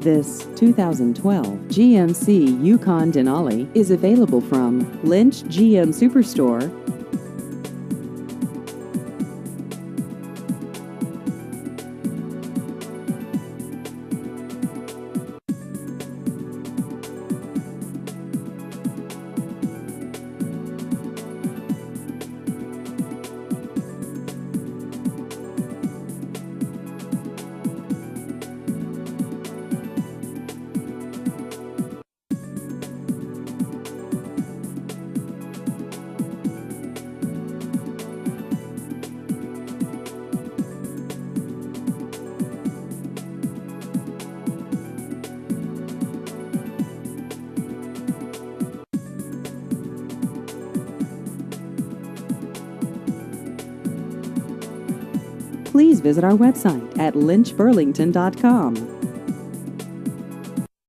This 2012 GMC Yukon Denali is available from Lynch GM Superstore. Please visit our website at lynchburlington.com.